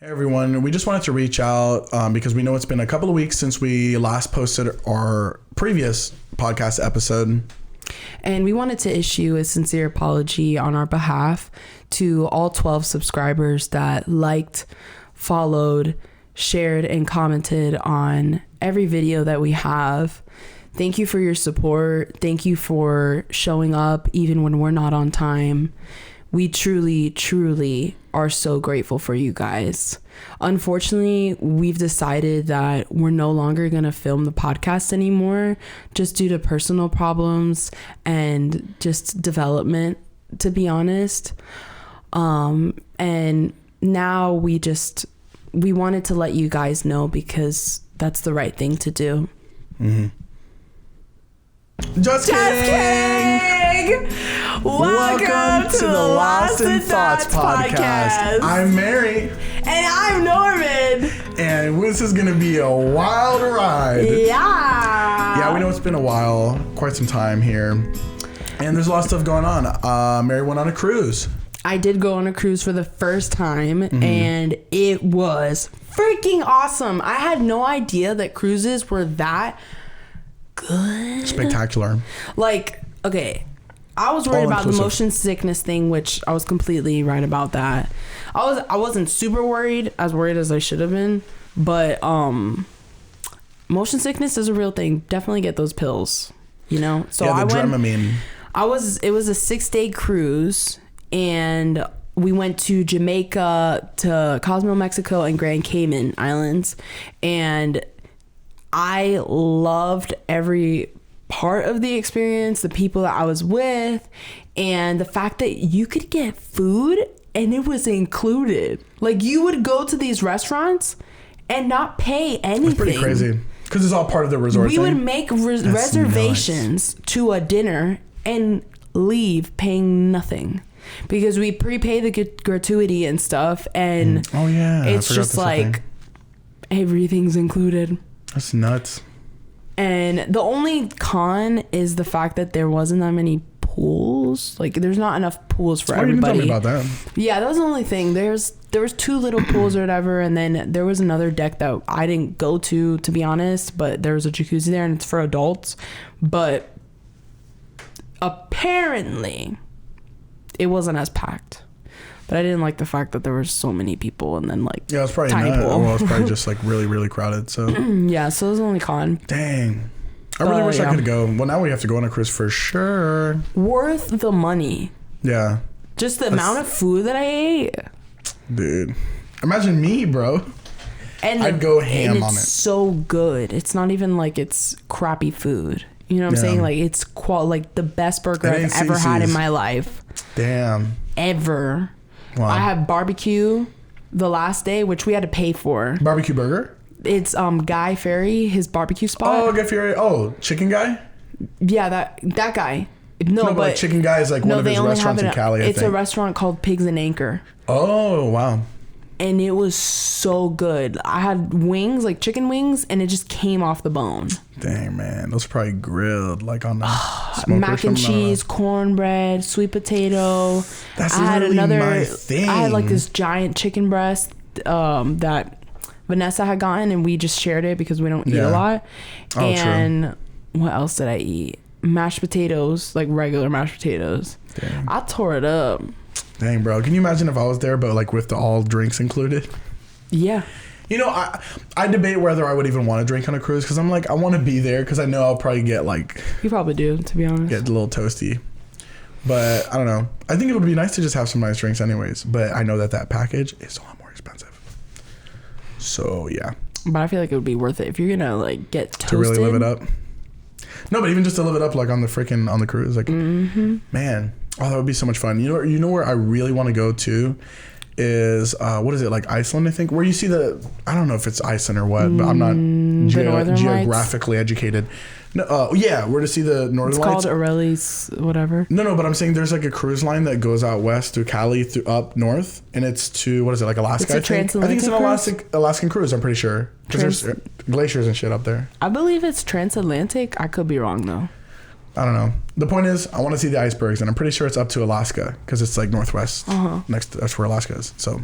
Hey everyone, we just wanted to reach out because we know it's been a couple of weeks since we last posted our previous podcast episode. And we wanted to issue a sincere apology on our behalf to all 12 subscribers that liked, followed, shared, and commented on every video that we have. Thank you for your support. Thank you for showing up even when we're not on time. We truly, truly are so grateful for you guys. Unfortunately, we've decided that we're no longer going to film the podcast anymore just due to personal problems and just development, to be honest. And now we wanted to let you guys know because that's the right thing to do. Mm-hmm. Just kidding! Welcome to the Lost in Thoughts podcast. I'm Mary. And I'm Norman. And this is going to be a wild ride. Yeah, we know it's been a while, quite some time here. And there's a lot of stuff going on. Mary went on a cruise. I did go on a cruise for the first time, and it was freaking awesome. I had no idea that cruises were that good. Spectacular. Like, okay, I was worried about the motion sickness thing, which I was completely right about that. I wasn't super worried, as worried as I should have been, but motion sickness is a real thing. Definitely get those pills, you know? So yeah, the Dramamine. It was a 6-day cruise, and we went to Jamaica, to Cozumel, Mexico, and Grand Cayman Islands, and I loved every part of the experience, the people that I was with, and the fact that you could get food and it was included. Like, you would go to these restaurants and not pay anything. It's pretty crazy because it's all part of the resort thing. We would make reservations to a dinner and leave paying nothing because we prepay the gratuity and stuff, and it's just like everything's included. That's nuts. And the only con is the fact that there wasn't that many pools. Like, there's not enough pools for everybody. You didn't tell me about that. Yeah, that was the only thing. There was 2 little pools or whatever, and then there was another deck that I didn't go to be honest, but there was a jacuzzi there, and it's for adults. But apparently, it wasn't as packed. But I didn't like the fact that there were so many people, and then like it was probably tiny not. pool. Well, it was probably just like really, really crowded. So yeah, so it was the only con. Dang, I really wish I could go. Well, now we have to go on a cruise for sure. Worth the money. Yeah. Just the amount of food that I ate. Dude, imagine me, bro. And I'd go ham on it. It's so good. It's not even like it's crappy food. You know what I'm saying? Like, it's like the best burger I've ever had in my life. Damn. Ever. Wow. I had barbecue the last day, which we had to pay for. Barbecue burger? It's Guy Fieri, his barbecue spot. Oh, Guy Fieri. Oh, Chicken Guy? Yeah, that guy. No, but like Chicken Guy is like one of his restaurants in Cali, I think. It's a restaurant called Pigs and Anchor. Oh, wow. And it was so good. I had wings, like chicken wings, and it just came off the bone. Dang, man. Those are probably grilled, like on the smoker. Mac and cheese, cornbread, sweet potato. That's literally my thing. I had like this giant chicken breast that Vanessa had gotten, and we just shared it because we don't eat a lot. Oh, and what else did I eat? Mashed potatoes, like regular mashed potatoes. Dang. I tore it up. Dang, bro. Can you imagine if I was there, but like with the all drinks included? Yeah. You know, I debate whether I would even want to drink on a cruise because I'm like, I want to be there because I know I'll probably get like... You probably do, to be honest. Get a little toasty. But I don't know. I think it would be nice to just have some nice drinks anyways. But I know that package is a lot more expensive. So, yeah. But I feel like it would be worth it if you're going to like get toasted. To really live it up. No, but even just to live it up like on the cruise. Like, man... Oh, that would be so much fun. You know where I really want to go to is what is it, like Iceland, I think, where you see I don't know if it's Iceland or what, but I'm not geographically educated. No, where to see the Northern Lights. It's called Aureli's whatever. No, but I'm saying there's like a cruise line that goes out west to Cali up north, and it's to, what is it, like Alaska? It's a transatlantic I think it's an Alaskan cruise, I'm pretty sure, because there's glaciers and shit up there. I believe it's transatlantic. I could be wrong though. I don't know. The point is, I want to see the icebergs, and I'm pretty sure it's up to Alaska because it's like northwest. That's where Alaska is. So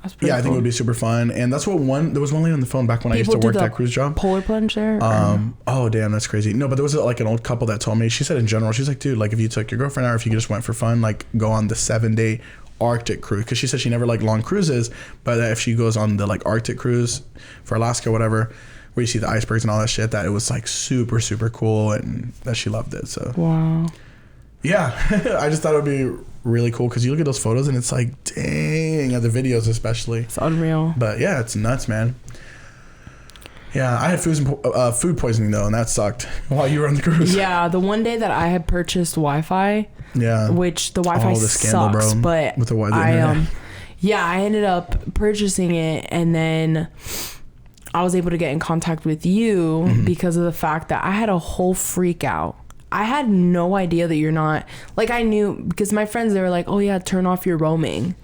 That's pretty I think it would be super fun. And that's what there was one lady on the phone back when I used to work that cruise job. Polar plunge there? Oh, damn, that's crazy. No, but there was like an old couple that told me, she said in general, she's like, dude, like if you took your girlfriend out or if you just went for fun, like go on the 7-day Arctic cruise. Cause she said she never liked long cruises, but if she goes on the like Arctic cruise for Alaska or whatever, where you see the icebergs and all that shit, that it was like super, super cool and that she loved it. So, wow. Yeah, I just thought it would be really cool because you look at those photos and it's like, dang, the videos especially. It's unreal. But yeah, it's nuts, man. Yeah, I had food poisoning though, and that sucked while you were on the cruise. Yeah, the one day that I had purchased Wi-Fi. Yeah. Which the Wi-Fi the scandal, sucks, bro, but with the internet. I ended up purchasing it, and then I was able to get in contact with you because of the fact that I had a whole freak out. I had no idea that you're not, like, I knew because my friends, they were like, oh yeah, turn off your roaming,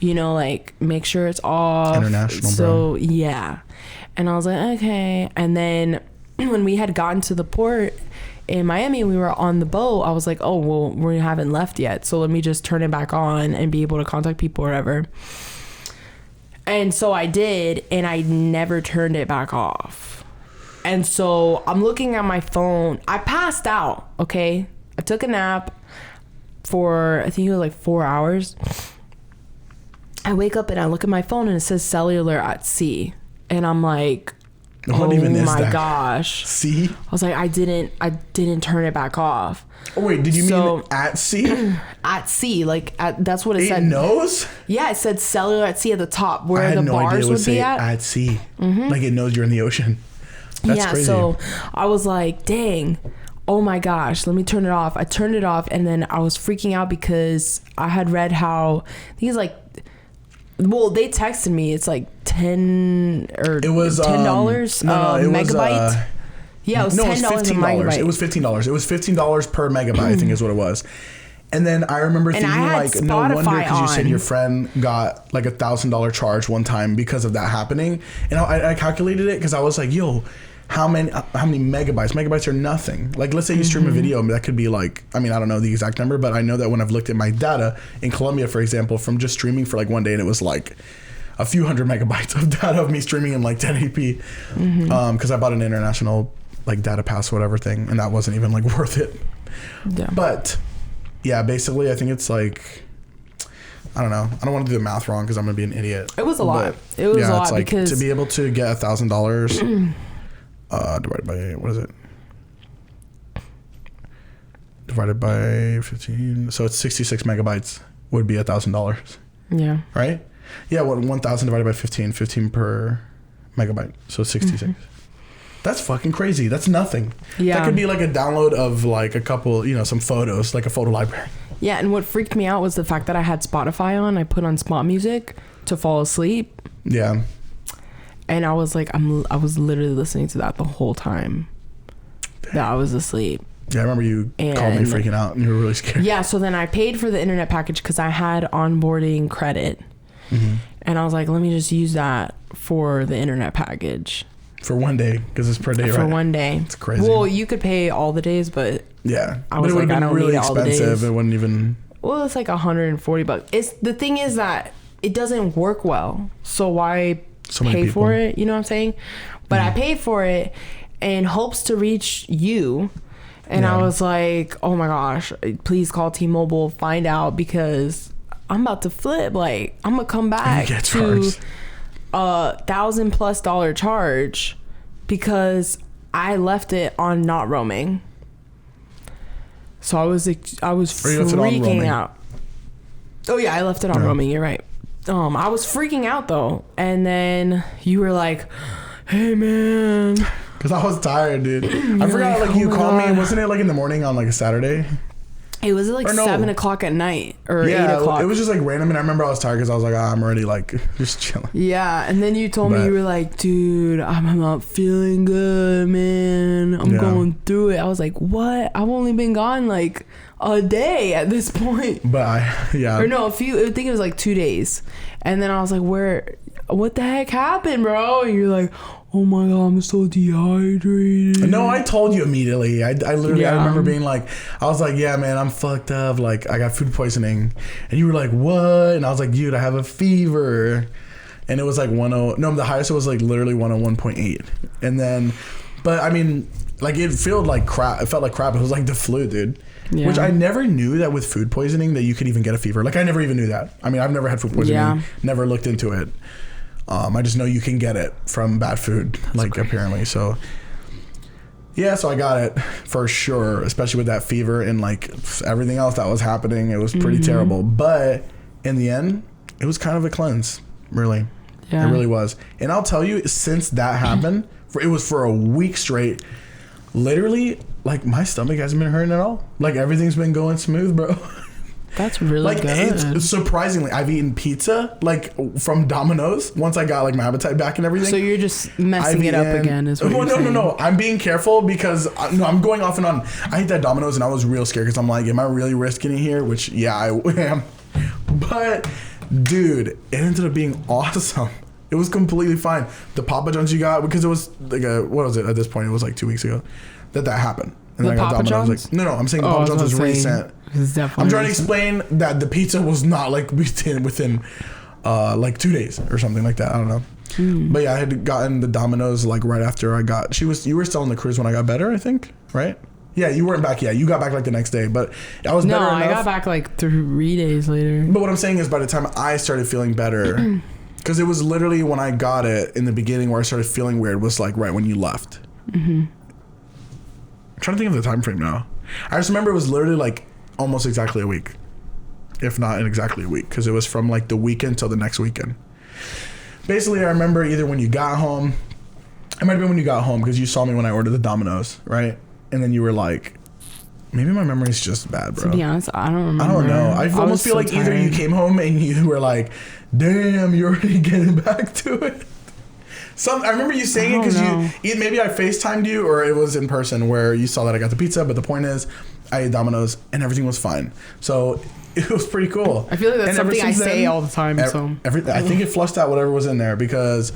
you know, like make sure it's off. International, so bro. Yeah. And I was like, okay. And then when we had gotten to the port in Miami, we were on the boat. I was like, oh, well, we haven't left yet, so let me just turn it back on and be able to contact people or whatever. And so I did, and I never turned it back off. And so I'm looking at my phone. I passed out, okay? I took a nap for, I think it was like 4 hours. I wake up and I look at my phone and it says cellular at sea. And I'm like, what even is that? Oh my gosh. Sea? I was like, I didn't turn it back off. Oh wait, did you mean at sea? At sea, like that's what it said. It knows? Yeah, it said cellular at sea at the top where the bars would be at sea. Like it knows you're in the ocean. That's crazy. So I was like, dang, oh my gosh, let me turn it off. I turned it off, and then I was freaking out because I had read how these like, well, they texted me, it's like $10 megabyte. Yeah, it was $10 a megabyte. It was $15. It was $15 per megabyte, I think is what it was. And then I remember thinking like, no wonder, because you said your friend got like $1,000 charge one time because of that happening. And I calculated it because I was like, yo, how many megabytes? Megabytes are nothing. Like, let's say you stream a video, that could be like, I mean, I don't know the exact number, but I know that when I've looked at my data in Colombia, for example, from just streaming for like one day, and it was like a few hundred megabytes of data of me streaming in like 1080p. Because I bought an international like data pass, whatever thing, and that wasn't even like worth it. Yeah. But yeah, basically, I think it's like, I don't know. I don't want to do the math wrong because I'm going to be an idiot. It was a lot. It was a lot like, because to be able to get $1,000 divided by, what is it? Divided by 15. So it's 66 megabytes would be $1,000. Yeah. Right? Yeah, 1,000 divided by 15 per megabyte. So 66. That's fucking crazy. That's nothing. Yeah. That could be like a download of like a couple, some photos, like a photo library. Yeah, and what freaked me out was the fact that I had Spotify on. I put on spot music to fall asleep. Yeah. And I was like, I was literally listening to that the whole time that I was asleep. Yeah, I remember you called me freaking out and you were really scared. Yeah, so then I paid for the internet package because I had onboarding credit. And I was like, let me just use that for the internet package. For one day, because it's per day, right? For one day. It's crazy. Well, you could pay all the days, but yeah, I was like, I don't need all the days. It wouldn't even. Well, it's like $140. The thing is that it doesn't work well, so why pay for it? You know what I'm saying? But I paid for it in hopes to reach you, and I was like, oh my gosh, please call T-Mobile, find out, because I'm about to flip. Like, I'm gonna come back to $1,000+ charge because I left it on not roaming. So I was freaking out. Oh yeah, I left it on roaming. You're right. I was freaking out though, and then you were like, "Hey man," because I was tired, dude. I forgot. Like you called me. Wasn't it like in the morning on like a Saturday? It was like 7 o'clock at night or 8 o'clock. It was just like random, and I remember I was tired because I was like, I'm already like just chilling. Yeah, and then you told me, you were like, dude, I'm not feeling good, man. I'm going through it. I was like, what? I've only been gone like a day at this point. But or no, I think it was like 2 days. And then I was like, what the heck happened, bro? And you're like, oh my god, I'm so dehydrated. No, I told you immediately. I literally, I remember being like, I was like, yeah, man, I'm fucked up. Like, I got food poisoning. And you were like, what? And I was like, dude, I have a fever. and it was like 10. No, the highest was like literally 101.8, and then, but I mean, like it felt like crap. It felt like crap. It was like the flu, dude. Yeah. Which I never knew that with food poisoning that you could even get a fever. Like I never even knew that. I mean, I've never had food poisoning. Yeah. Never looked into it. I just know you can get it from bad food. That's like crazy. Apparently. So yeah, so I got it for sure, especially with that fever and like everything else that was happening. It was pretty terrible. But in the end, it was kind of a cleanse, really. Yeah. It really was. And I'll tell you, since that happened, it was for a week straight. Literally, like my stomach hasn't been hurting at all. Like everything's been going smooth, bro. That's really like, good. It's surprisingly, I've eaten pizza like from Domino's once I got like my appetite back and everything. So you're just messing it up again, is what you're saying. No. I'm being careful because I'm going off and on. I ate that Domino's and I was real scared because I'm like, am I really risking it here? Which yeah, I am. But dude, it ended up being awesome. It was completely fine. The Papa John's you got, because it was like what was it at this point? It was like 2 weeks ago that happened. And then I got Papa John's? Like, no, I'm saying the Papa John's was recent. I'm trying to explain that the pizza was not like within like 2 days or something like that. I don't know. But yeah, I had gotten the Domino's like right after I got. You were still on the cruise when I got better, I think, right? Yeah, you weren't back yet. You got back like the next day, but I was better enough. No, I got back like 3 days later. But what I'm saying is, by the time I started feeling better. Because it was literally when I got it in the beginning where I started feeling weird was like right when you left. I'm trying to think of the time frame now. I just remember it was literally like almost exactly a week. If not exactly a week. Because it was from like the weekend till the next weekend. Basically, I remember either when you got home. It might have been when you got home because you saw me when I ordered the Domino's, right? And then you were like, maybe my memory's just bad, bro. To be honest, I don't remember. I don't know. I almost feel like tired. Either you came home and you were like, damn, you're already getting back to it. I remember you saying it because maybe I FaceTimed you or it was in person where you saw that I got the pizza, but the point is I ate Domino's and everything was fine. So it was pretty cool. I feel like that's something I say all the time. I think it flushed out whatever was in there because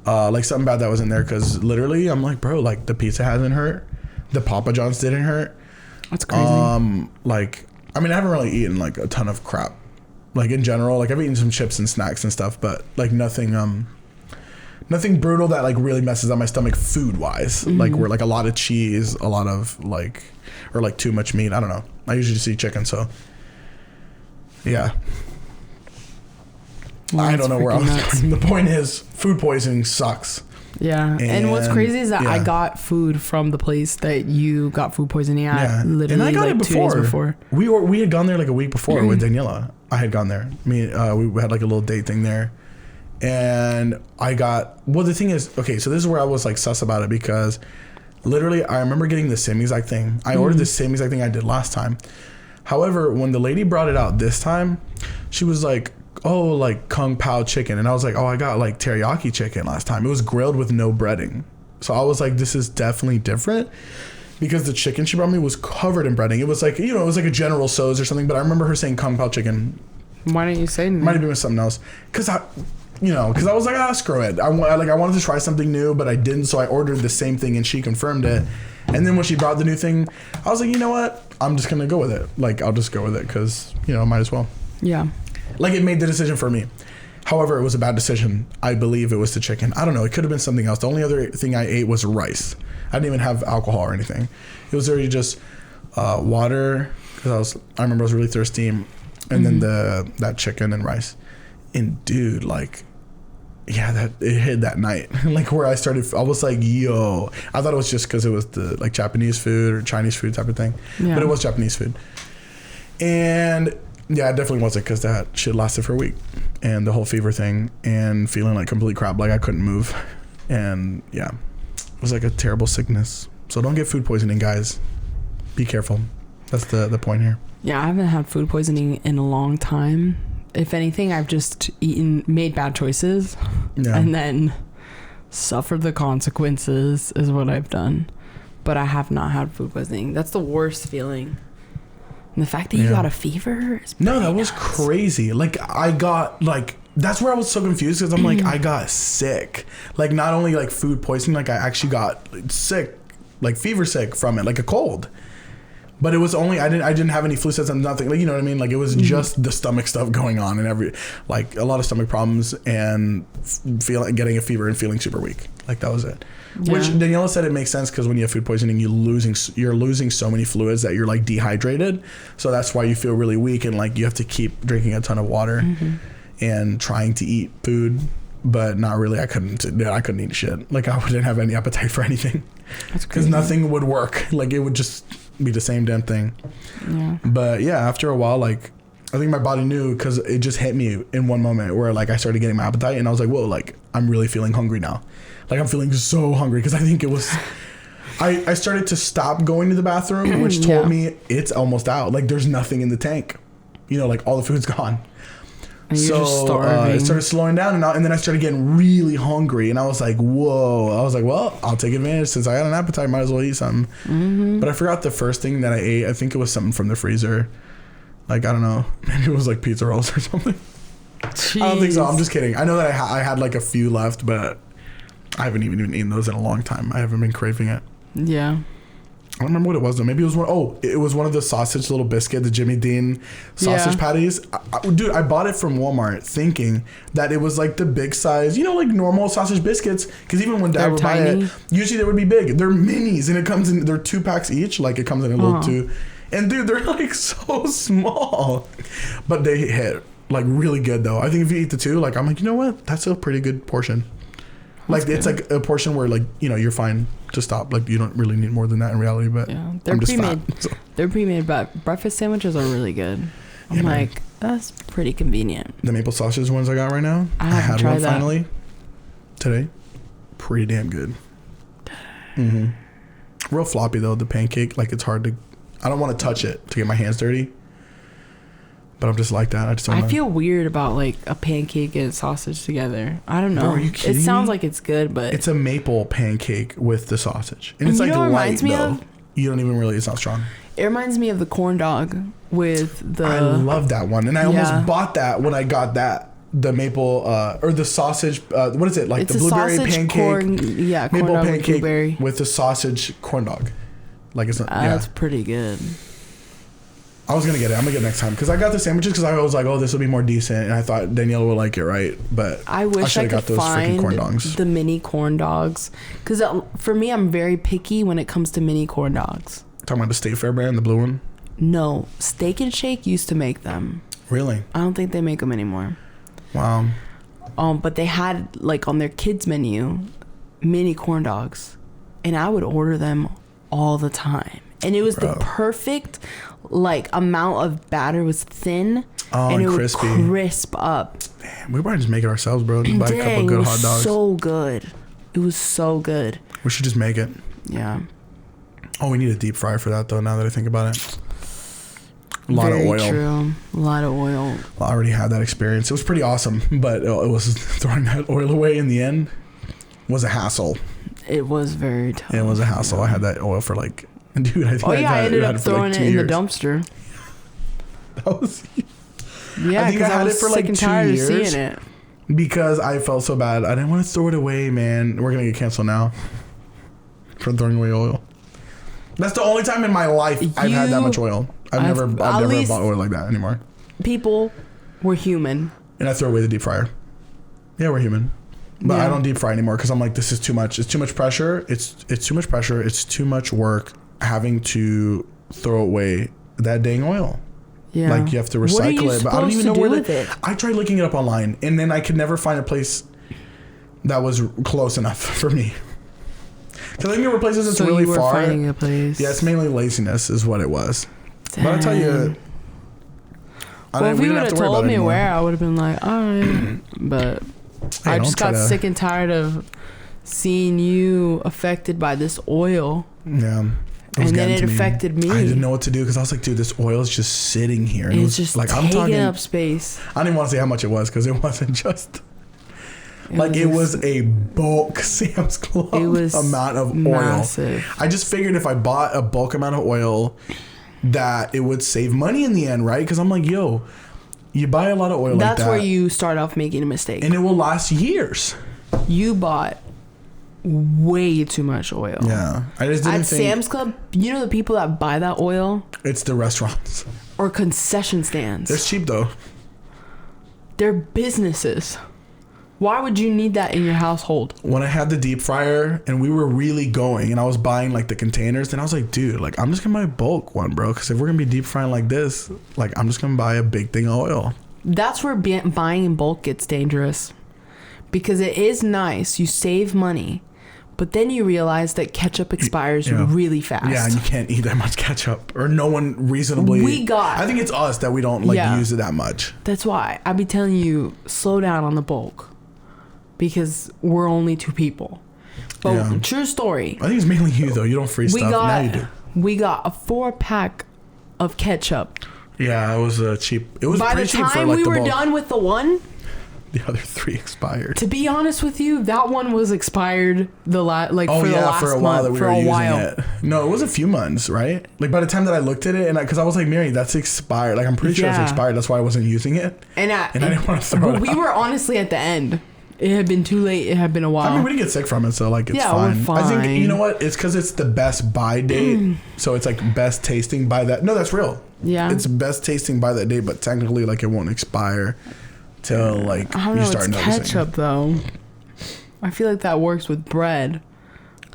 like something bad that was in there because literally I'm like, bro, like the pizza hasn't hurt. The Papa John's didn't hurt. That's crazy. Like, I mean, I haven't really eaten like a ton of crap. Like in general, like I've eaten some chips and snacks and stuff, but like nothing brutal that like really messes up my stomach food wise. Like where like a lot of cheese, a lot of like, or like too much meat. I don't know. I usually just eat chicken, so yeah. Well, I don't know where I was going. The point is, food poisoning sucks. Yeah, and what's crazy is that I got food from the place that you got food poisoning at. Literally, and I got like it 2 days before. We had gone there like a week before with Daniela. I had gone there. We had like a little date thing there, and I got. Well, the thing is, okay, so this is where I was like sus about it because, literally, I remember getting the same exact thing. I ordered the same exact thing I did last time. However, when the lady brought it out this time, she was like, oh, like Kung Pao chicken. And I was like, oh, I got like teriyaki chicken last time. It was grilled with no breading. So I was like, this is definitely different because the chicken she brought me was covered in breading. It was like, it was like a General Tso's or something, but I remember her saying Kung Pao chicken. Why didn't you say anything? Might have been with something else. Because I was like, screw it. I wanted to try something new, but I didn't. So I ordered the same thing and she confirmed it. And then when she brought the new thing, I was like, you know what? I'm just going to go with it. Like, I'll just go with it because, might as well. Yeah. Like, it made the decision for me. However, it was a bad decision. I believe it was the chicken. I don't know. It could have been something else. The only other thing I ate was rice. I didn't even have alcohol or anything. It was already just water. Because I remember I was really thirsty. And then that chicken and rice. And dude, like, yeah, it hit that night. Like where I was like, yo. I thought it was just because it was the like Japanese food or Chinese food type of thing. Yeah. But it was Japanese food. And yeah, it definitely wasn't because that shit lasted for a week. And the whole fever thing and feeling like complete crap. Like I couldn't move. And yeah, it was like a terrible sickness. So don't get food poisoning, guys. Be careful. That's the point here. Yeah, I haven't had food poisoning in a long time. If anything, I've just made bad choices and then suffered the consequences is what I've done. But I have not had food poisoning. That's the worst feeling. And the fact that you got a fever is no, that was crazy. Like I got like that's where I was so confused because I'm like I got sick. Like not only like food poisoning, like I actually got sick, like fever sick from it, like a cold. But it was only I didn't have any flu symptoms, nothing. Like, you know what I mean? Like, it was just the stomach stuff going on, and like a lot of stomach problems, and getting a fever and feeling super weak. Like, that was it. Yeah. Which Daniela said it makes sense because when you have food poisoning, you're losing so many fluids that you're like dehydrated. So that's why you feel really weak, and like you have to keep drinking a ton of water and trying to eat food, but not really. I couldn't eat shit. Like, I wouldn't have any appetite for anything because nothing would work. Like, it would just be the same damn thing. Yeah. But yeah, after a while, like, I think my body knew because it just hit me in one moment where like I started getting my appetite, and I was like, whoa, like I'm really feeling hungry now. Like, I'm feeling so hungry because I think it was I started to stop going to the bathroom, which told me it's almost out. Like, there's nothing in the tank, you know, like all the food's gone. And so I started slowing down, and then I started getting really hungry, and I was like, whoa. I was like, well, I'll take advantage since I got an appetite, might as well eat something. But I forgot the first thing that I ate. I think it was something from the freezer. Like, I don't know, maybe it was like pizza rolls or something. Jeez. I don't think so. I'm just kidding. I know that I had like a few left, but I haven't even eaten those in a long time. I haven't been craving it. Yeah. I don't remember what it was though. Maybe it was it was one of the sausage little biscuit, the Jimmy Dean sausage patties. Dude, I bought it from Walmart thinking that it was like the big size, you know, like normal sausage biscuits. Because even when Dad would buy it, usually they would be big. They're minis, and it comes in. They're 2 packs each. Like, it comes in a little 2. And dude, they're like so small, but they hit like really good though. I think if you eat the 2, like, I'm like, you know what? That's a pretty good portion. Like, it's like a portion where, like, you know, you're fine to stop. Like, you don't really need more than that in reality, but they're pre-made. So. They're pre-made, but breakfast sandwiches are really good. I'm like, that's pretty convenient. The maple sausage ones I got right now, I had one finally today. Pretty damn good. Real floppy though, the pancake. Like, it's hard to, I don't want to touch it to get my hands dirty. But I'm just like that. I just don't know. I feel weird about like a pancake and sausage together. I don't know. Bro, are you kidding me? It sounds like it's good, but it's a maple pancake with the sausage, and it's like light though. You don't even really. It's not strong. It reminds me of the corn dog with the. I love that one, and I almost bought that when I got that. The maple or the sausage. What is it like? It's the blueberry pancake. Corn maple pancake with the sausage corn dog. Like, it's not. That's pretty good. I was going to get it. I'm going to get it next time. Because I got the sandwiches because I was like, oh, this will be more decent. And I thought Daniela would like it, right? But I wish I could find corn dogs. The mini corn dogs. Because for me, I'm very picky when it comes to mini corn dogs. Talking about the State Fair brand, the blue one? No. Steak and Shake used to make them. Really? I don't think they make them anymore. Wow. But they had, like, on their kids menu, mini corn dogs. And I would order them all the time. And it was the perfect, like, amount of batter. Was thin. And it crispy. Would crisp up. Damn, we might just make it ourselves, bro. Buy a couple good hot dogs. So good. It was so good. We should just make it. Yeah. Oh, we need a deep fryer for that, though, now that I think about it. A lot of oil. True. A lot of oil. Well, I already had that experience. It was pretty awesome, but it was throwing that oil away in the end was a hassle. It was very tough. It was a hassle. Yeah. I had that oil for like... Dude, I think I ended up throwing it in the dumpster. That was... Yeah, because I was for sick and tired of seeing it. Because I felt so bad. I didn't want to throw it away, man. We're going to get canceled now for throwing away oil. That's the only time in my life I've had that much oil. I've never bought oil like that anymore. People were human. And I throw away the deep fryer. Yeah, we're human. But I don't deep fry anymore because I'm like, this is too much. It's too much pressure. It's too much pressure. It's too much work having to throw away that dang oil. Yeah. Like, you have to recycle it. But I don't even know where I tried looking it up online, and then I could never find a place that was close enough for me. Because I think there were places that's really far. Finding a place. Yeah, it's mainly laziness is what it was. Dang. But I tell you, if you would have told me where, I would have been like, all right. But I just got sick and tired of seeing you affected by this oil. Yeah. And then it affected me. I didn't know what to do because I was like, dude, this oil is just sitting here. And it's just like, taking up space. I didn't want to say how much it was because it wasn't just... It was a bulk Sam's Club amount of massive oil. I just figured if I bought a bulk amount of oil that it would save money in the end, right? Because I'm like, yo, you buy a lot of oil like that. That's where you start off making a mistake. And it will last years. You bought way too much oil. Yeah. I just didn't think... Sam's Club, you know the people that buy that oil? It's the restaurants. Or concession stands. It's cheap though. They're businesses. Why would you need that in your household? When I had the deep fryer and we were really going and I was buying like the containers, then I was like, dude, like I'm just gonna buy a bulk one, bro. Because if we're gonna be deep frying like this, like I'm just gonna buy a big thing of oil. That's where buying in bulk gets dangerous. Because it is nice. You save money. But then you realize that ketchup expires really fast. Yeah, and you can't eat that much ketchup. Or no one reasonably... I think it's us that we don't use it that much. That's why. I be telling you, slow down on the bulk. Because we're only 2 people. But true story. I think it's mainly you, though. You don't freeze stuff. Now you do. We got a 4-pack of ketchup. Yeah, it was cheap. It was pretty cheap for like the bulk. By the time we were done with the one... The other 3 expired. To be honest with you, that one was expired for the last for a while month, that we were using it. No, it was a few months, right? Like by the time that I looked at it, and because I was like, Mary, that's expired. Like I'm pretty sure it's expired. That's why I wasn't using it. And I didn't want to throw it out. But we were honestly at the end. It had been too late. It had been a while. I mean, we didn't get sick from it, so like it's fine. We're fine. I think you know what? It's because it's the best buy date, so it's like best tasting by that. No, that's real. Yeah, it's best tasting by that date, but technically, like it won't expire till like I don't know, you start noticing. Ketchup though. I feel like that works with bread,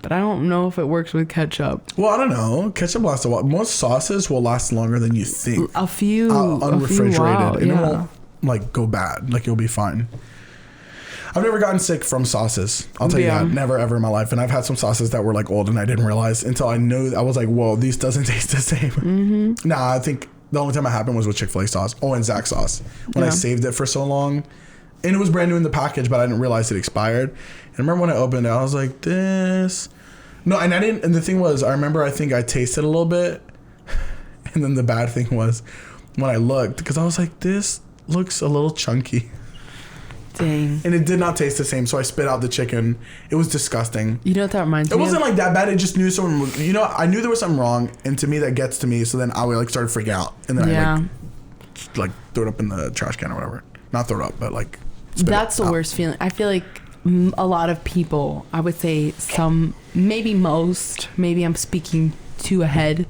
but I don't know if it works with ketchup. Well, I don't know. Ketchup lasts a while. Most sauces will last longer than you think. A few unrefrigerated, and it won't like go bad. Like you'll be fine. I've never gotten sick from sauces. I'll tell you that. Never ever in my life. And I've had some sauces that were like old and I didn't realize until I knew. I was like, whoa, these doesn't taste the same. Mm-hmm. Nah, I think the only time it happened was with Chick-fil-A sauce. Oh, and Zach sauce. When I saved it for so long. And it was brand new in the package, but I didn't realize it expired. And I remember when I opened it, I was like, this. No, and I didn't. And the thing was, I remember I think I tasted a little bit. And then the bad thing was when I looked, because I was like, this looks a little chunky. Dang. And it did not taste the same, so I spit out the chicken. It was disgusting. You know what that reminds me of? It wasn't like that bad. It just knew something. You know, I knew there was something wrong, and to me that gets to me. So then I would like start freaking out, and then I like throw it up in the trash can or whatever. Not throw it up, but like. That's the worst feeling. I feel like a lot of people. I would say some, maybe most. Maybe I'm speaking too ahead.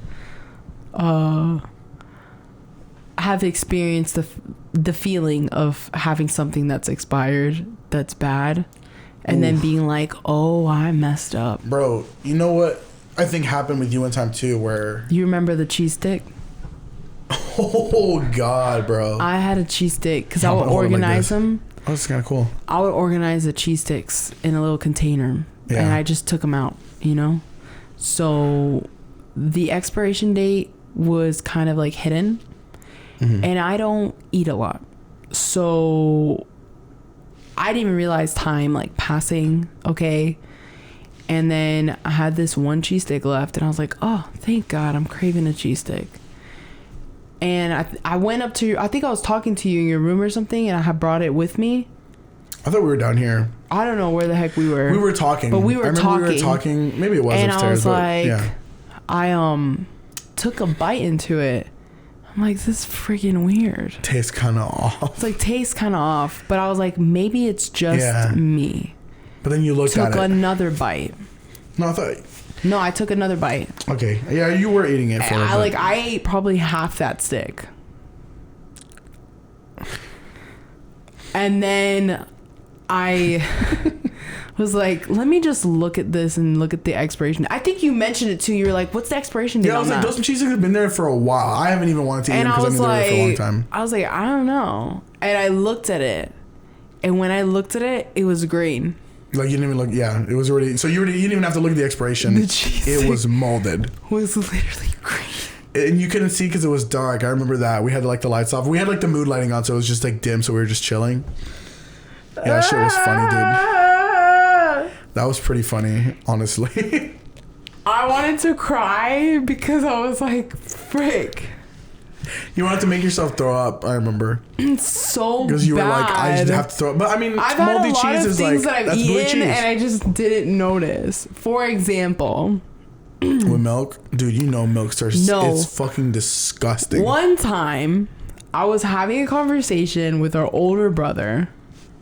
Have experienced the feeling of having something that's expired that's bad and then being like, oh, I messed up. Bro, you know what I think happened with you one time too, where you remember the cheese stick? Oh God, bro. I had a cheese stick because I would organize them. Oh, that's kind of cool. I would organize the cheese sticks in a little container and I just took them out, you know? So the expiration date was kind of like hidden. Mm-hmm. And I don't eat a lot. So I didn't even realize time like passing. Okay. And then I had this one cheese stick left and I was like, oh, thank God, I'm craving a cheese stick. And I went up to, I think I was talking to you in your room or something and I had brought it with me. I thought we were down here. I don't know where the heck we were. We were talking. But we were talking. Maybe it was and upstairs. And I was like, I took a bite into it. I'm like, this is freaking weird. Tastes kind of off. It's like, tastes kind of off. But I was like, maybe it's just me. But then you looked at it. Took another bite. No, I took another bite. Okay. Yeah, you were eating it for a bit. I ate probably half that stick. And then I was like, let me just look at this and look at the expiration. I think you mentioned it too. You were like, what's the expiration date? Yeah, I was like, those cheese sticks have been there for a while. I haven't even wanted to eat them because I've been there for a long time. I was like, I don't know. And I looked at it. And when I looked at it, it was green. Like you didn't even look. Yeah, it was already. So you didn't even have to look at the expiration. It was molded. Was literally green. And you couldn't see because it was dark. I remember that. We had like the lights off. We had like the mood lighting on, so it was just like dim. So we were just chilling. Yeah, that shit was funny, dude. That was pretty funny, honestly. I wanted to cry because I was like, frick. You wanted to make yourself throw up, I remember. It's so bad. Because you were like, I just have to throw up. But I mean, I've moldy had a lot cheese of is things like, that I've eaten and I just didn't notice. For example. With milk? Dude, you know milk starts. No. It's fucking disgusting. One time, I was having a conversation with our older brother.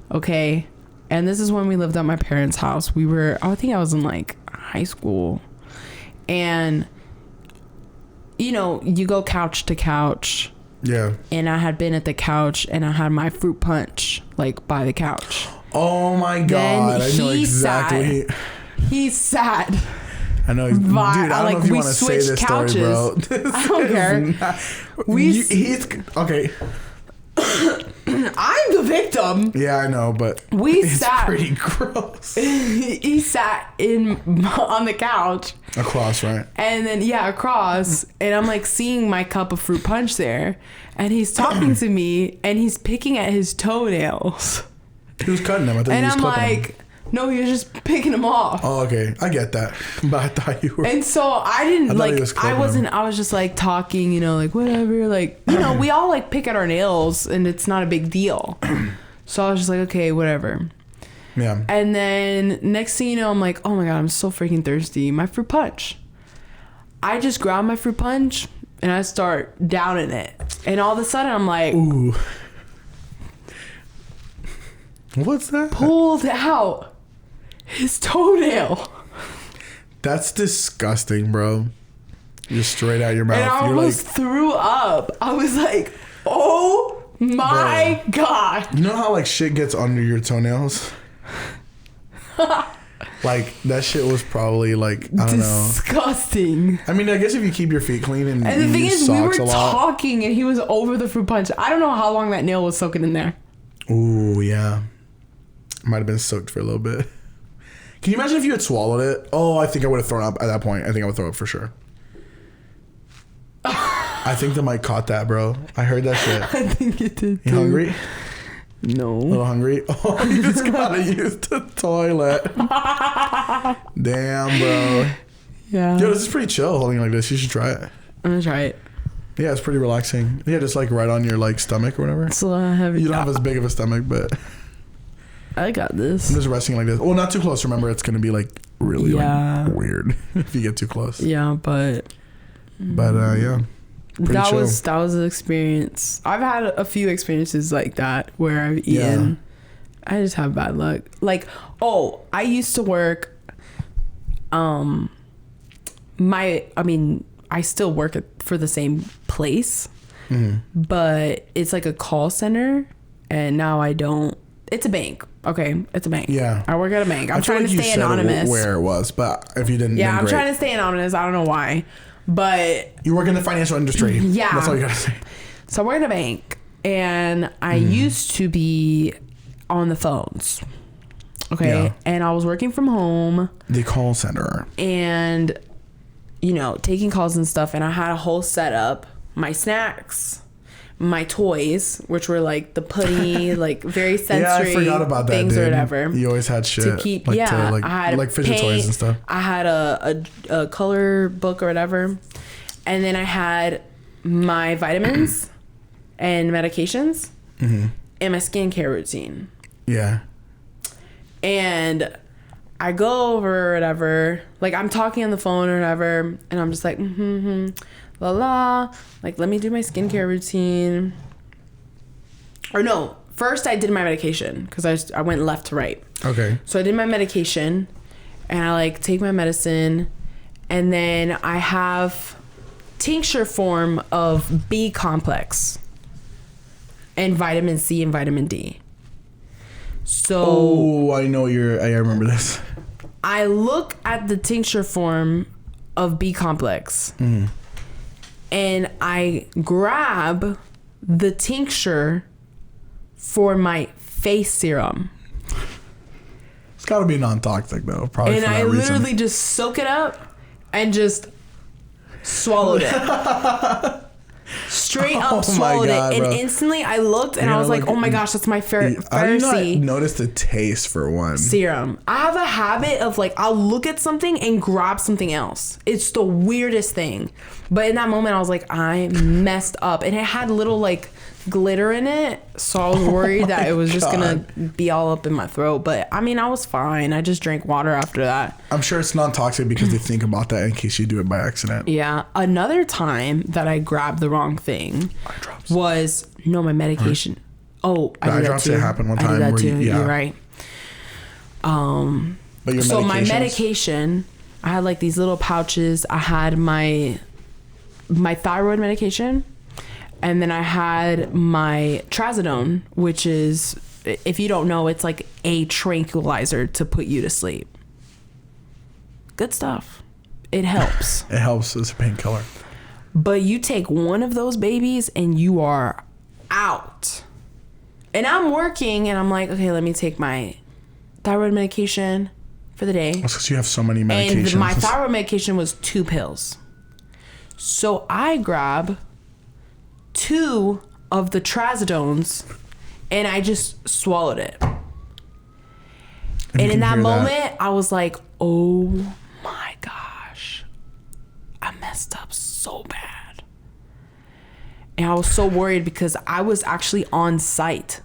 Okay? And this is when we lived at my parents' house. I think I was in like high school. And you know, you go couch to couch. Yeah. And I had been at the couch and I had my fruit punch like by the couch. Oh my God. I know exactly. He sat. I know. Dude, I don't know if you want to say this couches. story, bro. I don't care. He's okay. I'm the victim. Yeah, I know, but it's pretty gross. He sat on the couch. Across, right? And then, across. And I'm like seeing my cup of fruit punch there. And he's talking to me and he's picking at his toenails. He was cutting them. I thought he was clipping them. No, he was just picking them off. Oh, okay. I get that. But I thought you were. And so I didn't I was just like talking, you know, like whatever. Like, you know, we all like pick at our nails and it's not a big deal. So I was just like, okay, whatever. Yeah. And then next thing you know, I'm like, oh my God, I'm so freaking thirsty. My fruit punch. I just grab my fruit punch and I start downing it. And all of a sudden I'm like, ooh. What's that? Pulled out his toenail. That's disgusting, bro. You're straight out your mouth. And I almost threw up. I was like, oh my God. You know how like shit gets under your toenails? Like that shit was probably like, I don't know. Disgusting. I mean, I guess if you keep your feet clean and the you thing use is, we were socks a lot. talking and he was over the fruit punch. I don't know how long that nail was soaking in there. Ooh, yeah. Might have been soaked for a little bit. Can you imagine if you had swallowed it? Oh, I think I would have thrown up at that point. I think I would throw up for sure. I think the mic caught that, bro. I heard that shit. I think it did. You hungry? No. A little hungry? Oh, you just gotta use the toilet. Damn, bro. Yeah. Yo, this is pretty chill holding like this. You should try it. I'm gonna try it. Yeah, it's pretty relaxing. Yeah, just like right on your like stomach or whatever. It's a lot heavy. You don't have as big of a stomach, but I got this. I'm just resting like this. Well, not too close. Remember, it's gonna be like really like weird if you get too close. Yeah, but yeah. That chill. was an experience. I've had a few experiences like that where I've eaten. I just have bad luck. Like, I used to work. I still work for the same place, but it's like a call center, and now I don't. It's a bank. Okay, it's a bank. Yeah, I work at a bank. I'm trying to stay anonymous. Where it was, but if you didn't, I'm trying to stay anonymous. I don't know why. But you work in the financial industry. Yeah. That's all you gotta say. So I work in a bank and I used to be on the phones. Okay. Yeah. And I was working from home. The call center. And, you know, taking calls and stuff. And I had a whole setup. My snacks, my toys, which were like the putty, like very sensory I forgot about that, things dude. or whatever. You always had shit. To keep, I had like fidget toys and stuff. I had a color book or whatever. And then I had my vitamins and medications and my skincare routine. Yeah. And I go over or whatever, like I'm talking on the phone or whatever, and I'm just like, la la, like let me do my skincare routine. Or no, first I did my medication because I went left to right. Okay. So I did my medication, and I like take my medicine, and then I have tincture form of B complex and vitamin C and vitamin D. So I know I remember this. I look at the tincture form of B complex and I grab the tincture for my face serum. It's got to be non-toxic though, probably. And for that I literally reason. just soak it up and just swallowed it. Straight up swallowed it. And instantly I looked and I was like, oh my gosh, that's my Pharisee. I did not notice the taste for one. Serum. I have a habit of like, I'll look at something and grab something else. It's the weirdest thing. But in that moment I was like, I messed up. And it had little like glitter in it. So I was worried that it was just going to be all up in my throat. But I mean, I was fine. I just drank water after that. I'm sure it's non-toxic because they think about that in case you do it by accident. Yeah. Another time that I grabbed the wrong thing was, my medication. Oh, I did that too. It happened one time. I did that too. You're right. But your so my medication, I had like these little pouches. I had my my thyroid medication, and then I had my trazodone, which is, if you don't know, it's like a tranquilizer to put you to sleep. Good stuff. It helps. It helps as a painkiller. But you take one of those babies and you are out. And I'm working and I'm like, okay, let me take my thyroid medication for the day. That's because you have so many medications. And my thyroid medication was 2 pills. So I grab 2 of the trazodones and I just swallowed it. And in that moment, I was like, oh my gosh, I messed up so bad. And I was so worried because I was actually on site.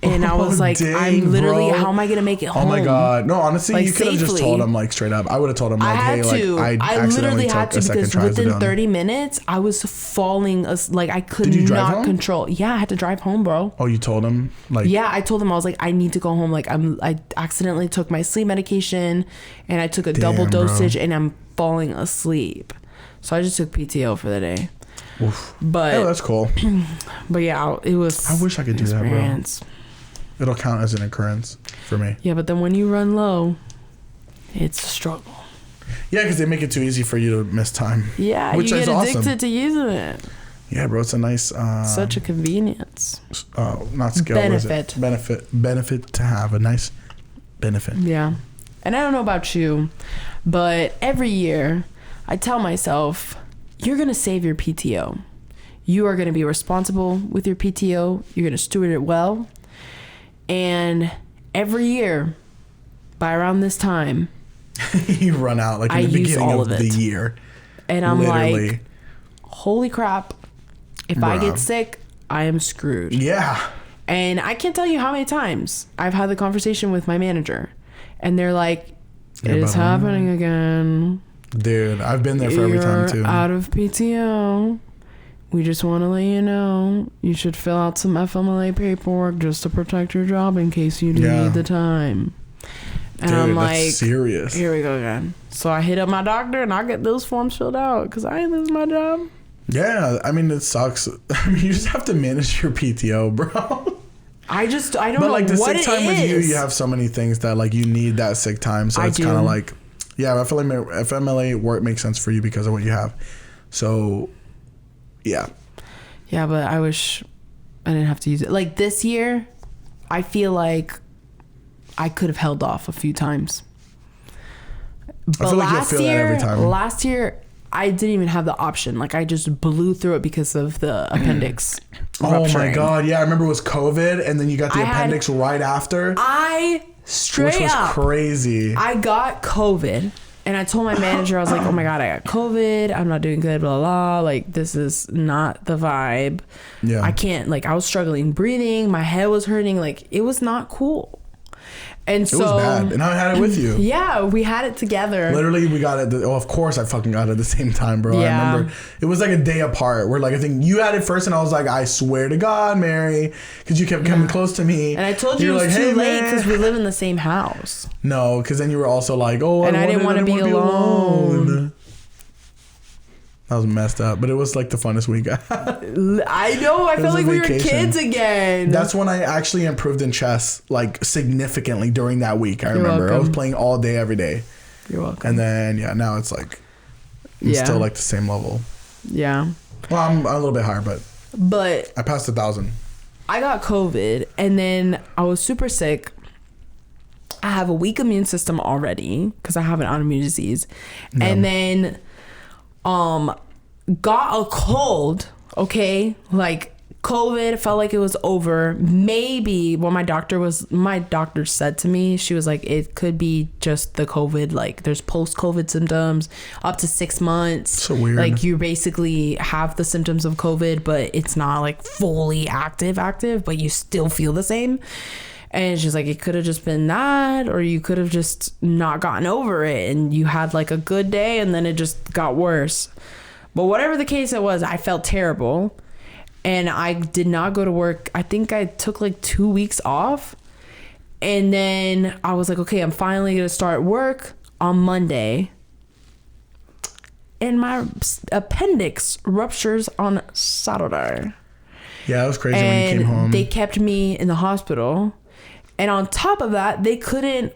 And I was like, dang, I'm literally, bro. How am I going to make it home? Oh my God. No, honestly, like, you could have just told him like straight up. I would have told him like, hey, like I literally accidentally had took to a second because within trazodone. 30 minutes, I was falling. Like I could not control. Yeah, I had to drive home, bro. Oh, you told him? Like, yeah, I told him, I was like, I need to go home. Like I accidentally took my sleep medication and I took a double dosage and I'm falling asleep. So I just took PTO for the day. Oof. But oh, that's cool. But yeah, it was. I wish I could do that, bro. It'll count as an occurrence for me. Yeah, but then when you run low, it's a struggle. Yeah, because they make it too easy for you to miss time. Yeah, which you get addicted to using it. Yeah, bro, it's a nice... such a convenience. Not skill, benefit. Benefit to have. A nice benefit. Yeah. And I don't know about you, but every year I tell myself, you're going to save your PTO. You are going to be responsible with your PTO. You're going to steward it well. And every year, by around this time, you run out like in the beginning of the year. And I'm like, holy crap. If I get sick, I am screwed. Yeah. And I can't tell you how many times I've had the conversation with my manager. And they're like, it is happening again. Dude, I've been there for every time too. You're out of PTO. We just want to let you know you should fill out some FMLA paperwork just to protect your job in case you do need the time. And dude, I'm like, that's serious. Here we go again. So I hit up my doctor and I get those forms filled out because I ain't losing my job. Yeah, I mean, it sucks. I mean, you just have to manage your PTO, bro. I don't know what it is. But like the sick time with you have so many things that like you need that sick time. So it's kind of like, yeah, I feel like FMLA work makes sense for you because of what you have. So, yeah. Yeah, but I wish I didn't have to use it. Like this year, I feel like I could have held off a few times. But I feel like you'll feel that every time. Last year, I didn't even have the option. Like I just blew through it because of the appendix rupturing. Oh my God. Yeah, I remember it was COVID and then you got the appendix right after. Which was crazy. I got COVID and I told my manager, I was like, oh my God, I got COVID. I'm not doing good, blah, blah, blah. Like this is not the vibe. Yeah. I can't, like I was struggling breathing. My head was hurting. Like it was not cool. And so, it was bad. And I had it with you. Yeah, we had it together. Literally, we got it. Of course, I fucking got it at the same time, bro. Yeah. I remember it was like a day apart. Where like I think you had it first, and I was like, I swear to God, Mary, because you kept coming close to me. And I told you it was too late because we live in the same house. No, because then you were also like, oh, and I didn't want to be alone. That was messed up, but it was like the funnest week. I know. I felt like we were kids again. That's when I actually improved in chess, like significantly during that week. I remember I was playing all day, every day. You're welcome. And then now it's like I'm still like the same level. Yeah. Well, I'm a little bit higher, but I passed 1,000. I got COVID, and then I was super sick. I have a weak immune system already because I have an autoimmune disease, and then got a cold, okay? Like COVID, felt like it was over. Maybe what my doctor said to me, she was like, it could be just the COVID, like there's post-COVID symptoms up to 6 months. So weird. Like you basically have the symptoms of COVID, but it's not like fully active, but you still feel the same. And she's like, it could have just been that, or you could have just not gotten over it and you had like a good day and then it just got worse. But whatever the case it was, I felt terrible and I did not go to work. I think I took like 2 weeks off. And then I was like, okay, I'm finally going to start work on Monday. and my appendix ruptures on Saturday. Yeah, it was crazy when you came home. They kept me in the hospital. And on top of that, they couldn't,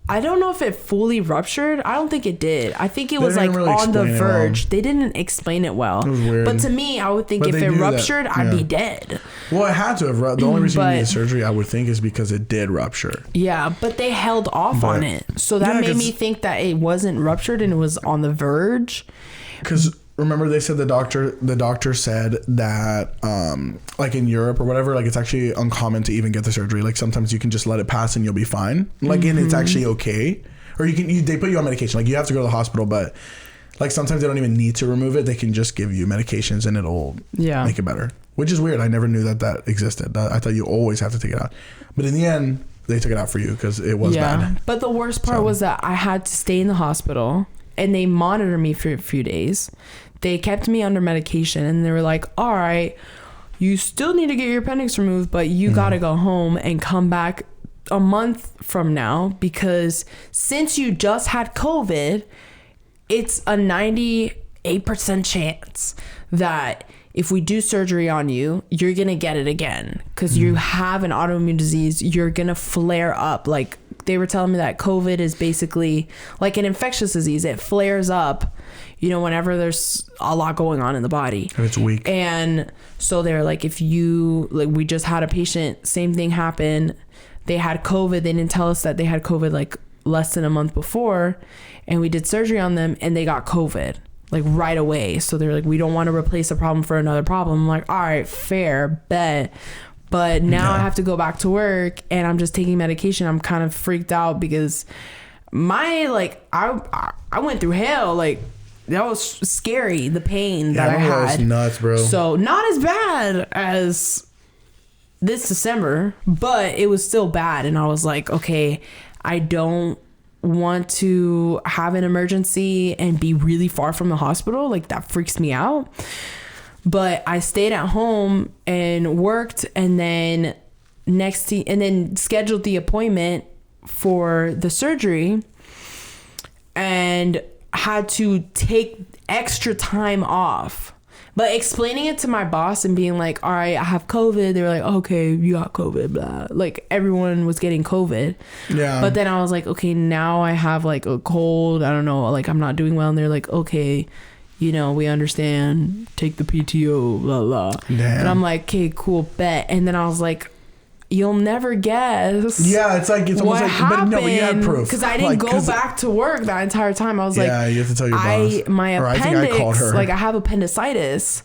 I don't know if it fully ruptured. I don't think it did. I think it was like really on the verge. They didn't explain it well. It was weird. But to me, I would think if it ruptured, I'd be dead. Well, it had to have. The only reason you needed surgery, I would think, is because it did rupture. Yeah, but they held off on it. So that made me think that it wasn't ruptured and it was on the verge. Because remember they said the doctor said that like in Europe or whatever, like it's actually uncommon to even get the surgery. Like sometimes you can just let it pass and you'll be fine. Like and it's actually okay. Or they put you on medication. Like you have to go to the hospital, but like sometimes they don't even need to remove it. They can just give you medications and it'll make it better. Which is weird. I never knew that existed. I thought you always have to take it out. But in the end, they took it out for you because it was bad. But the worst part was that I had to stay in the hospital and they monitored me for a few days. They kept me under medication and they were like, all right, you still need to get your appendix removed, but you got to go home and come back a month from now because since you just had COVID, it's a 98% chance that if we do surgery on you, you're going to get it again because you have an autoimmune disease. You're going to flare up. Like they were telling me that COVID is basically like an infectious disease. It flares up, whenever there's a lot going on in the body. And it's weak. And so they're like, we just had a patient, same thing happened. They had COVID. They didn't tell us that they had COVID like less than a month before. And we did surgery on them and they got COVID like right away. So they're like, we don't want to replace a problem for another problem. I'm like, all right, fair, bet. But now I have to go back to work and I'm just taking medication. I'm kind of freaked out because I went through hell. Like that was scary. The pain that I had. That was nuts, bro. So not as bad as this December, but it was still bad. And I was like, okay, I don't want to have an emergency and be really far from the hospital. Like that freaks me out. But I stayed at home and worked and then scheduled the appointment for the surgery and had to take extra time off. But explaining it to my boss and being like, all right, I have COVID. They were like, okay, you got COVID, blah. Like everyone was getting COVID. Yeah. But then I was like, okay, now I have like a cold. I don't know. Like I'm not doing well. And they're like, okay, we understand. Take the PTO, blah, blah. Damn. And I'm like, okay, cool, bet. And then I was like, you'll never guess. Yeah, it's almost like, happened, but you had proof. Because I didn't go back to work that entire time. I was like, yeah, you have to tell your boss. My appendix, I think I called her. Like I have appendicitis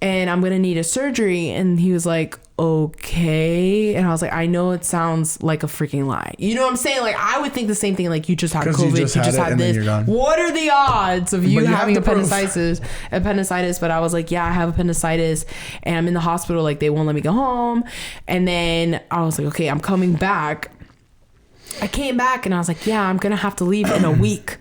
and I'm going to need a surgery. And he was like, okay. And I was like, I know it sounds like a freaking lie. You know what I'm saying? Like I would think the same thing. Like you just had COVID, you just had this. What are the odds of you having appendicitis? But I was like, yeah, I have appendicitis and I'm in the hospital. Like they won't let me go home. And then I was like, okay, I'm coming back. I came back and I was like, yeah, I'm going to have to leave in a week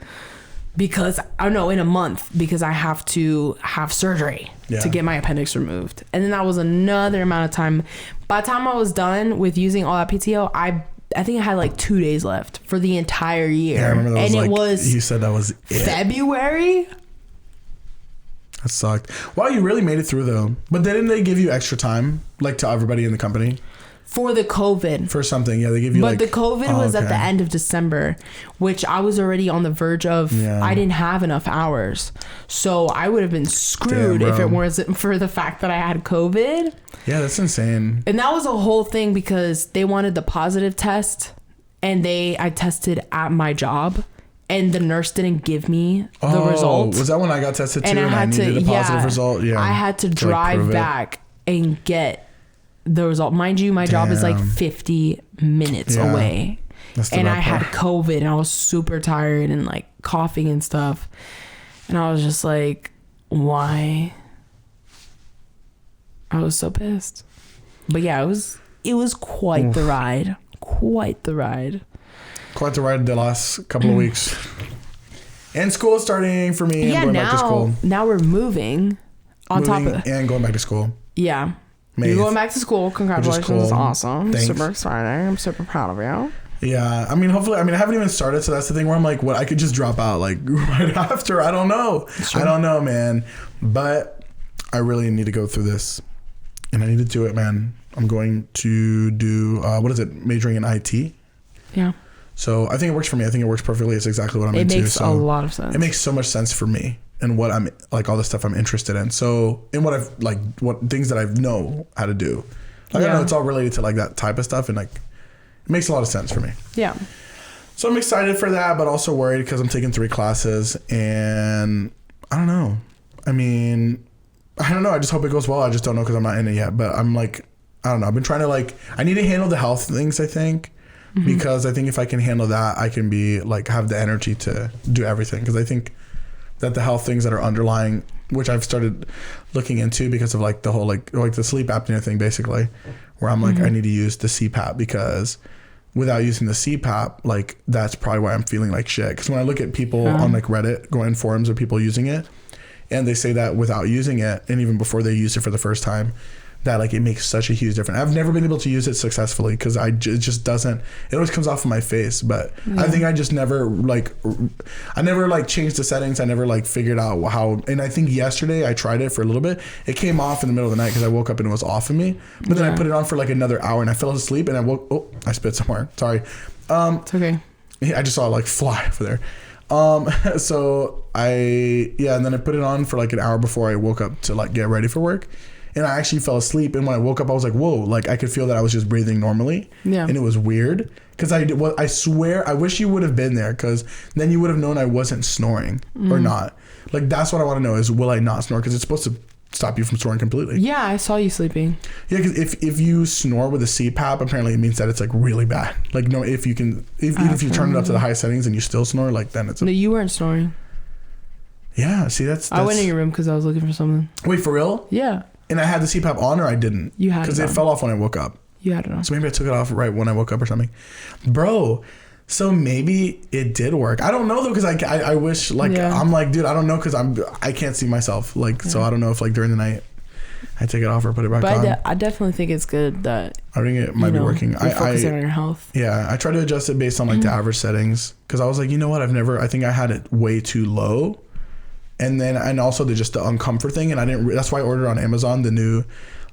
because in a month because I have to have surgery to get my appendix removed. And then that was another amount of time. By the time I was done with using all that PTO, I think I had like 2 days left for the entire year. Yeah, I remember that. And it was you said that was it. February. That sucked. Wow, you really made it through though. But didn't they give you extra time, like to everybody in the company? For the COVID. For something, yeah, they give you but the COVID was at the end of December, which I was already on the verge of. Yeah. I didn't have enough hours. So I would have been screwed if it wasn't for the fact that I had COVID. Yeah, that's insane. And that was a whole thing because they wanted the positive test and I tested at my job. And the nurse didn't give me the result. Was that when I got tested too and I needed a positive result? Yeah. I had to drive back and get the result. Mind you, my job is like 50 minutes away. And I had COVID and I was super tired and like coughing and stuff. And I was just like, why? I was so pissed. But yeah, it was quite the ride. Quite the ride. Quite the ride the last couple of weeks. And school starting for me. Yeah, and going back to school. Now we're moving top of it. And going back to school. Yeah. You're going back to school. Congratulations. Cool. That's awesome. Thanks. Super exciting. I'm super proud of you. Yeah, I mean, hopefully, I haven't even started, so that's the thing where I'm like, what, I could just drop out like right after. I don't know. I don't know, man. But I really need to go through this, and I need to do it, man. I'm going to do majoring in IT. Yeah. So I think it works for me. I think it works perfectly. It's exactly what I'm into. It makes a lot of sense. It makes so much sense for me and what I'm like, all the stuff I'm interested in. So in what I've like, what things that I know how to do. Like, I know it's all related to like that type of stuff, and like it makes a lot of sense for me. Yeah. So I'm excited for that, but also worried because I'm taking 3 classes, and I don't know. I mean, I don't know. I just hope it goes well. I just don't know because I'm not in it yet. But I'm like, I don't know. I've been trying to like, I need to handle the health things, I think. Because I think if I can handle that, I can be like, have the energy to do everything. Because I think that the health things that are underlying, which I've started looking into because of like the whole like the sleep apnea thing, basically, where I'm like, I need to use the CPAP, because without using the CPAP, like that's probably why I'm feeling like shit. Because when I look at people on like Reddit, going forums of people using it, and they say that without using it, and even before they use it for the first time, that like it makes such a huge difference. I've never been able to use it successfully because it just doesn't, it always comes off of my face. But I think I just never changed the settings. I never like figured out how, and I think yesterday I tried it for a little bit. It came off in the middle of the night because I woke up and it was off of me. But then I put it on for like another hour and I fell asleep and I woke, I spit somewhere. Sorry. It's okay. I just saw it like fly over there. So and then I put it on for like an hour before I woke up to like get ready for work. And I actually fell asleep. And when I woke up, I was like, whoa, like I could feel that I was just breathing normally. Yeah. And it was weird. Because I swear, I wish you would have been there, because then you would have known I wasn't snoring or not. Like, that's what I want to know is, will I not snore? Because it's supposed to stop you from snoring completely. Yeah, I saw you sleeping. Yeah, because if you snore with a CPAP, apparently it means that it's like really bad. Like, no, if you can, even if you turn it up to the high settings and you still snore, like then it's... No, you weren't snoring. Yeah, see, that's... I went in your room because I was looking for something. Wait, for real? Yeah. And I had the CPAP on, or I didn't? You had it on. Because it fell off when I woke up. You had it on. So maybe I took it off right when I woke up or something. Bro, so maybe it did work. I don't know though, because I wish, like, I'm like, dude, I don't know, because I can't see myself. Like, so I don't know if like during the night I take it off or put it back on. But I definitely think it's good that... I think it might be working. You're focusing on your health. Yeah, I try to adjust it based on like the average settings, because I was like, you know what, I think I had it way too low. And also the uncomfort thing, and that's why I ordered on Amazon the new,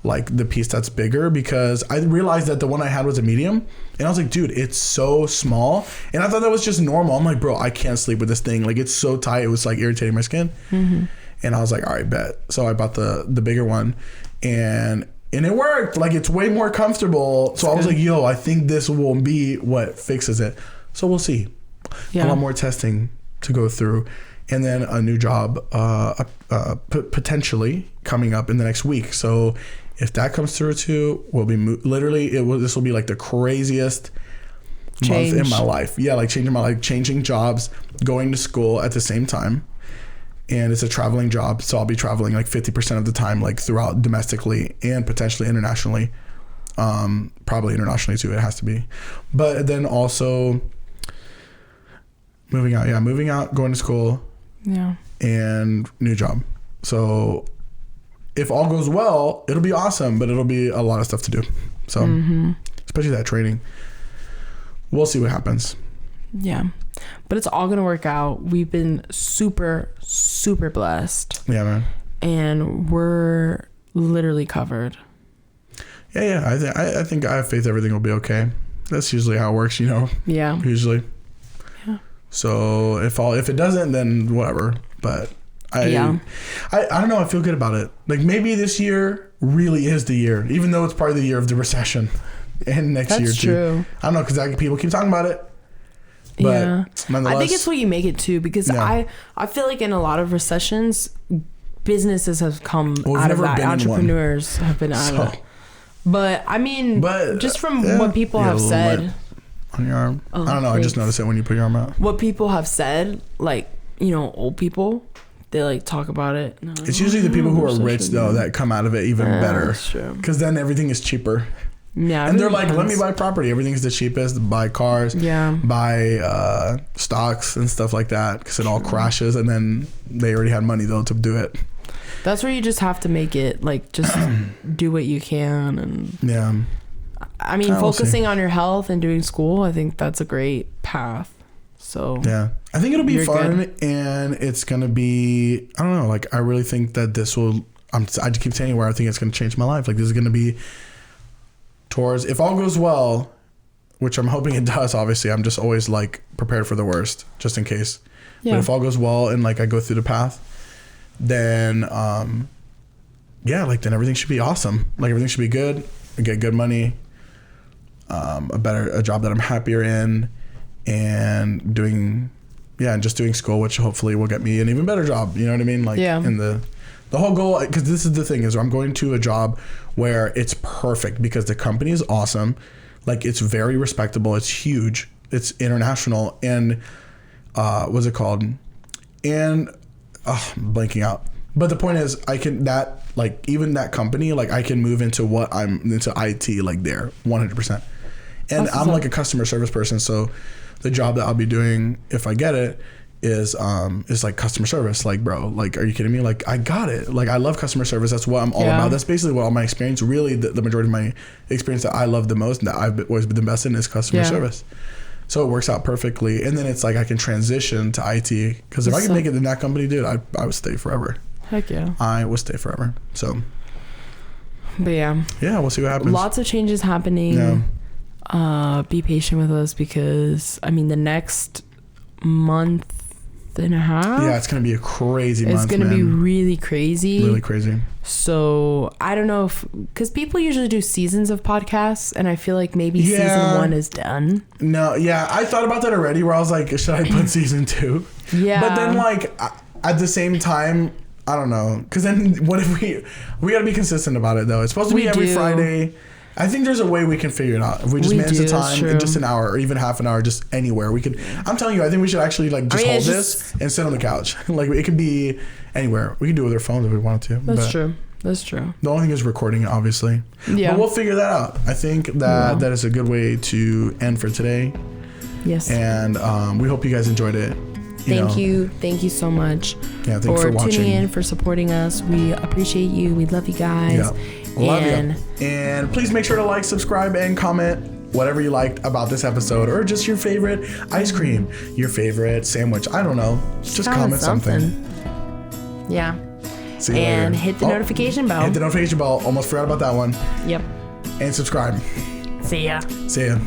like the piece that's bigger, because I realized that the one I had was a medium, and I was like, dude, it's so small, and I thought that was just normal. I'm like, bro, I can't sleep with this thing, like it's so tight, it was like irritating my skin. And I was like, all right, bet. So I bought the bigger one, and it worked. Like, it's way more comfortable. So I was like, yo, I think this will be what fixes it. So we'll see. A lot more testing to go through. And then a new job potentially coming up in the next week. So if that comes through too, we'll be this will be like the craziest month in my life. Yeah, like changing my life, changing jobs, going to school at the same time. And it's a traveling job, so I'll be traveling like 50% of the time, like throughout domestically and potentially internationally. Probably internationally too, it has to be. But then also moving out, going to school. Yeah. And new job. So if all goes well, it'll be awesome, but it'll be a lot of stuff to do. So especially that training. We'll see what happens. Yeah. But it's all going to work out. We've been super, super blessed. Yeah, man. And we're literally covered. Yeah. I think I have faith everything will be okay. That's usually how it works, you know? Yeah. Usually. So if it doesn't, then whatever. But I don't know. I feel good about it. Like, maybe this year really is the year, even though it's part of the year of the recession, and next year too. True. I don't know, because people keep talking about it. But nonetheless, I think it's what you make it to, because I feel like in a lot of recessions, businesses have come out of that. Entrepreneurs have been out of it. But I mean, just from what people have said. On your arm. I don't know. Thanks. I just noticed it when you put your arm out. What people have said, like, old people, they like talk about it. It's usually the people who are rich though that come out of it even better. That's true. Because then everything is cheaper. Yeah. And they're like, let me buy property. Everything's the cheapest. Buy cars. Yeah. Buy stocks and stuff like that, because it all crashes, and then they already had money though to do it. That's where you just have to make it, like, just do what you can. And I mean, focusing on your health and doing school, I think that's a great path. So yeah, I think it'll be fun, and it's gonna be, I don't know, like I really think that this will, I just keep saying where I think it's gonna change my life. Like this is gonna be towards, if all goes well, which I'm hoping it does, obviously I'm just always like prepared for the worst just in case. But if all goes well and like I go through the path, then yeah, like then everything should be awesome. Like everything should be good. I get good money, a job that I'm happier in, and just doing school, which hopefully will get me an even better job. You know what I mean? Like in the whole goal, because this is the thing, is I'm going to a job where it's perfect because the company is awesome. Like it's very respectable. It's huge. It's international. And what's it called? And I'm blanking out. But the point is, even that company, like I can move into IT, like there 100%. And I'm like a customer service person. So the job that I'll be doing if I get it is like customer service. Like, bro, like, are you kidding me? Like I got it. Like I love customer service. That's what I'm all about. That's basically what all my experience, really the majority of my experience that I love the most and that I've always been the best in is customer service. So it works out perfectly. And then it's like I can transition to IT, because if I can make it in that company, dude, I would stay forever. Heck yeah. I will stay forever. So. But yeah. Yeah, we'll see what happens. Lots of changes happening. Yeah. Be patient with us, because I mean the next month and a half. Yeah, it's gonna be a crazy month. It's gonna be really crazy. Really crazy. So I don't know because people usually do seasons of podcasts, and I feel like maybe season 1 is done. No, yeah, I thought about that already. Where I was like, should I put season 2? Yeah. But then like at the same time, I don't know, because then what if we gotta be consistent about it though. It's supposed to be every Friday. I think there's a way we can figure it out. If we just manage the time in just an hour or even half an hour, just anywhere we could. I'm telling you, I think we should actually like just hold this and sit on the couch. Like it could be anywhere. We can do it with our phones if we wanted to. That's true. That's true. The only thing is recording it, obviously. Yeah. But we'll figure that out. I think that is a good way to end for today. Yes. And we hope you guys enjoyed it. Thank you so much. Yeah, thanks for watching. Tuning in, for supporting us. We appreciate you. We love you guys. Yeah. Love you. And please make sure to like, subscribe, and comment whatever you liked about this episode, or just your favorite ice cream, your favorite sandwich. I don't know. Just comment something. Yeah. See you and later. Hit the notification bell. Hit the notification bell. Almost forgot about that one. Yep. And subscribe. See ya. See ya.